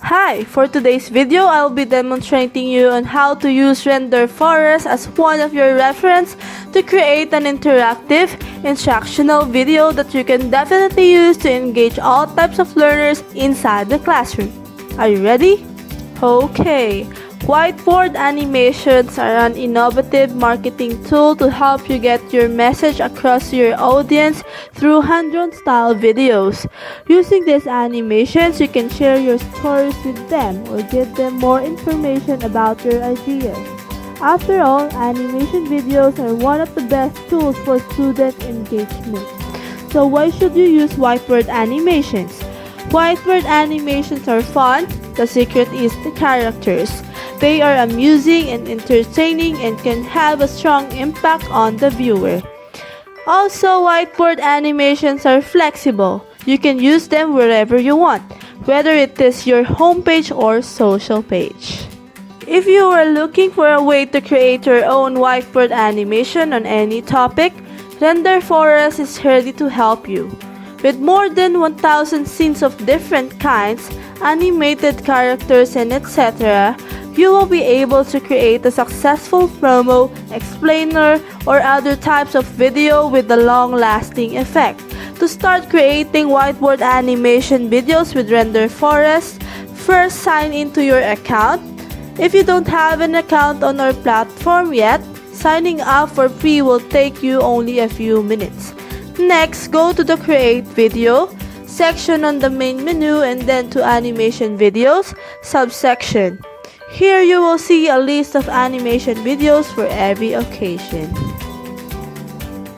Hi! For today's video, I'll be demonstrating you on how to use RENDERFOREST as one of your reference to create an interactive, instructional video that you can definitely use to engage all types of learners inside the classroom. Are you ready? Okay. Whiteboard animations are an innovative marketing tool to help you get your message across to your audience through hand-drawn style videos. Using these animations, you can share your stories with them or give them more information about your ideas. After all, animation videos are one of the best tools for student engagement. So why should you use whiteboard animations? Whiteboard animations are fun. The secret is the characters. They are amusing and entertaining and can have a strong impact on the viewer. Also, whiteboard animations are flexible. You can use them wherever you want, whether it is your homepage or social page. If you are looking for a way to create your own whiteboard animation on any topic, RENDERFOREST is ready to help you. With more than 1,000 scenes of different kinds, animated characters and etc., you will be able to create a successful promo, explainer, or other types of video with a long-lasting effect. To start creating whiteboard animation videos with RENDERFOREST, first sign into your account. If you don't have an account on our platform yet, signing up for free will take you only a few minutes. Next, go to the Create Video section on the main menu and then to Animation Videos subsection. Here you will see a list of animation videos for every occasion.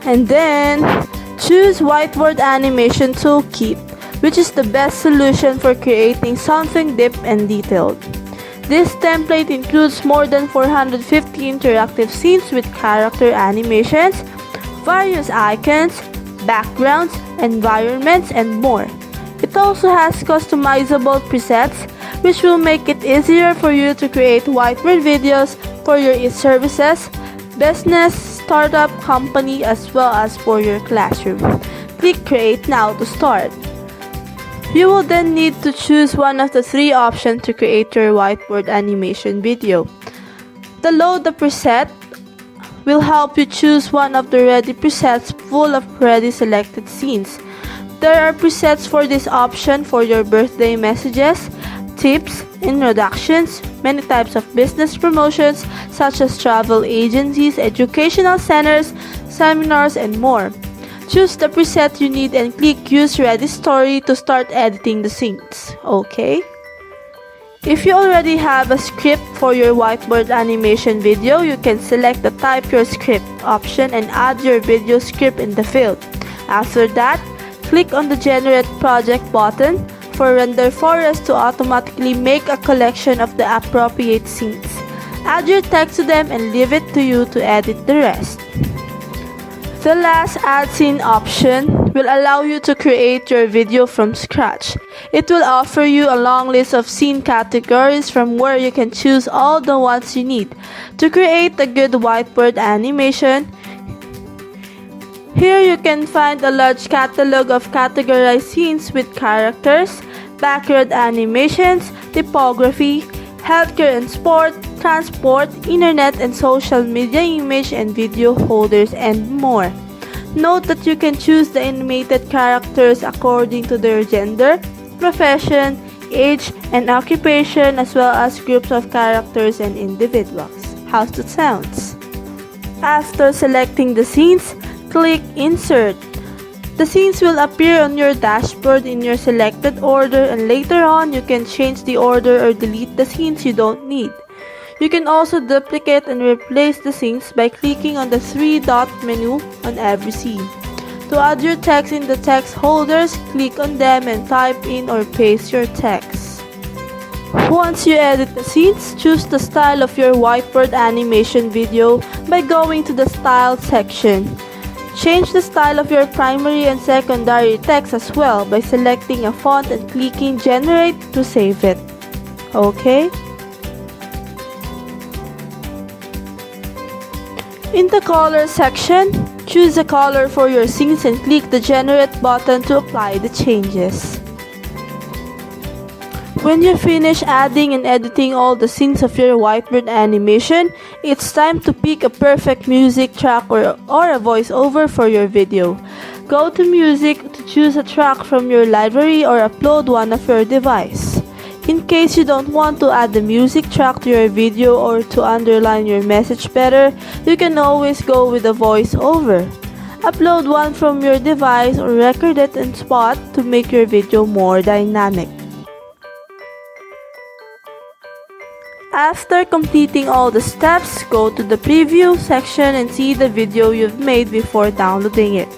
And then, choose Whiteboard Animation Toolkit, which is the best solution for creating something deep and detailed. This template includes more than 450 interactive scenes with character animations, various icons, backgrounds, environments, and more. It also has customizable presets, which will make it easier for you to create whiteboard videos for your e-services, business, startup, company, as well as for your classroom. Click Create Now to start. You will then need to choose one of the three options to create your whiteboard animation video. The Load the Preset will help you choose one of the ready presets full of ready selected scenes. There are presets for this option for your birthday messages, tips, introductions, many types of business promotions such as travel agencies, educational centers, seminars, and more. Choose the preset you need and click Use Ready Story to start editing the scenes. Okay? If you already have a script for your whiteboard animation video, you can select the Type Your Script option and add your video script in the field. After that, click on the Generate Project button for RENDERFOREST to automatically make a collection of the appropriate scenes. Add your text to them and leave it to you to edit the rest. The last Add Scene option will allow you to create your video from scratch. It will offer you a long list of scene categories from where you can choose all the ones you need to create a good whiteboard animation. Here you can find a large catalog of categorized scenes with characters, background animations, typography, healthcare and sport, transport, internet and social media image and video holders, and more. Note that you can choose the animated characters according to their gender, profession, age, and occupation, as well as groups of characters and individuals. How's that sounds? After selecting the scenes, click Insert. The scenes will appear on your dashboard in your selected order, and later on you can change the order or delete the scenes you don't need. You can also duplicate and replace the scenes by clicking on the three-dot menu on every scene. To add your text in the text holders, click on them and type in or paste your text. Once you edit the scenes, choose the style of your whiteboard animation video by going to the Style section. Change the style of your primary and secondary text as well by selecting a font and clicking Generate to save it. Okay? In the Color section, choose a color for your scenes and click the Generate button to apply the changes. When you finish adding and editing all the scenes of your whiteboard animation, it's time to pick a perfect music track or a voiceover for your video. Go to Music to choose a track from your library or upload one of your device. In case you don't want to add the music track to your video or to underline your message better, you can always go with a voiceover. Upload one from your device or record it in Spot to make your video more dynamic. After completing all the steps, go to the preview section and see the video you've made before downloading it.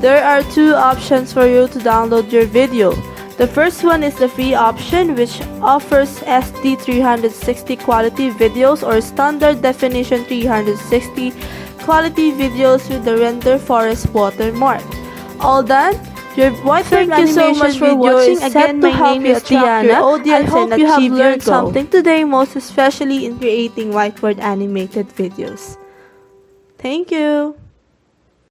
There are two options for you to download your video. The first one is the free option, which offers SD 360 quality videos or standard definition 360 quality videos with the RENDERFOREST watermark. All done? Your whiteboard Thank you so much for watching. Again, my name is Deanna. I hope you have learned something today, most especially in creating whiteboard animated videos. Thank you.